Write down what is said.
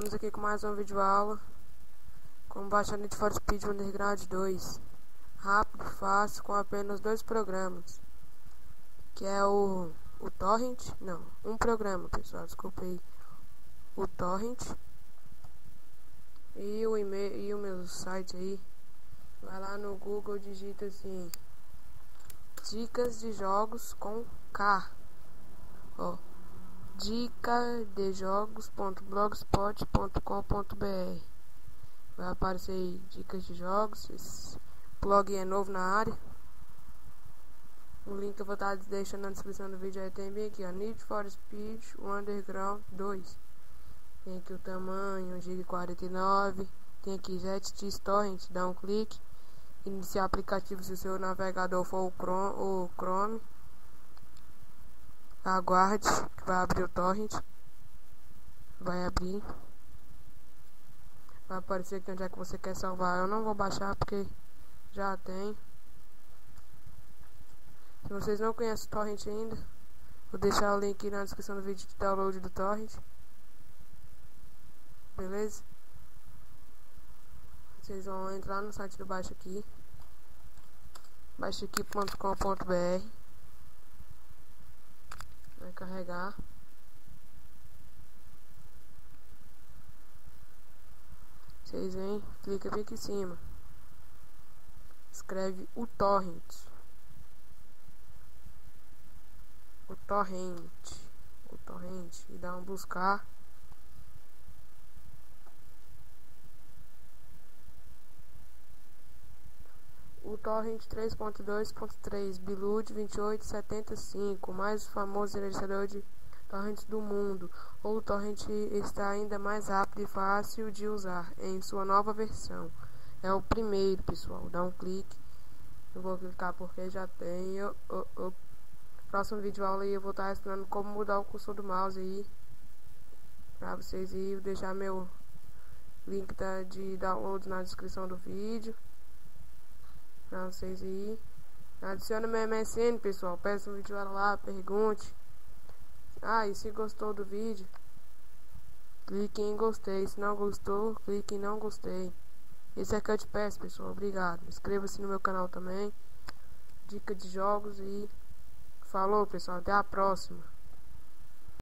Estamos aqui com mais uma videoaula como baixar Need for Speed Underground 2 rápido, fácil, com apenas dois programas, que é o Torrent, não, um programa, pessoal, desculpa aí, o Torrent e o e-mail e o meu site aí. Vai lá no Google, digita assim, dicas de jogos com K, ó, dicasdejogos.blogspot.com.br. Vai aparecer aí dicas de jogos. Esse blog é novo na área. O link eu vou estar deixando na descrição do vídeo. Aí tem bem aqui, ó, Need for Speed Underground 2. Tem aqui o tamanho, 1,49 GB. Tem aqui ZTX Torrent, dá um clique. Iniciar aplicativo se o seu navegador for o Chrome. Aguarde que vai abrir o torrent. Vai abrir. Vai aparecer aqui onde é que você quer salvar. Eu não vou baixar porque já tem. Se vocês não conhecem o torrent ainda, vou deixar o link na descrição do vídeo de download do torrent. Beleza? Vocês vão entrar no site do Baixa Aqui, baixaqui.com.br. Vai carregar. Vocês vêm, clica bem aqui em cima, escreve o torrent, e dá um buscar. O torrent 3.2.3 Bilude 2875, o mais famoso gerenciador de torrents do mundo. O torrent está ainda mais rápido e fácil de usar em sua nova versão. É o primeiro, pessoal. Dá um clique. Eu vou clicar porque já tem. Próximo vídeo aula aí eu vou estar ensinando como mudar o cursor do mouse aí pra vocês aí. Vou deixar meu link de download na descrição do vídeo pra vocês aí. Adiciona meu MSN, pessoal. Peça um vídeo lá, pergunte. E se gostou do vídeo, clique em gostei. Se não gostou, clique em não gostei. Esse é que eu te peço, pessoal. Obrigado. Inscreva-se no meu canal também. Dica de jogos e falou, pessoal. Até a próxima.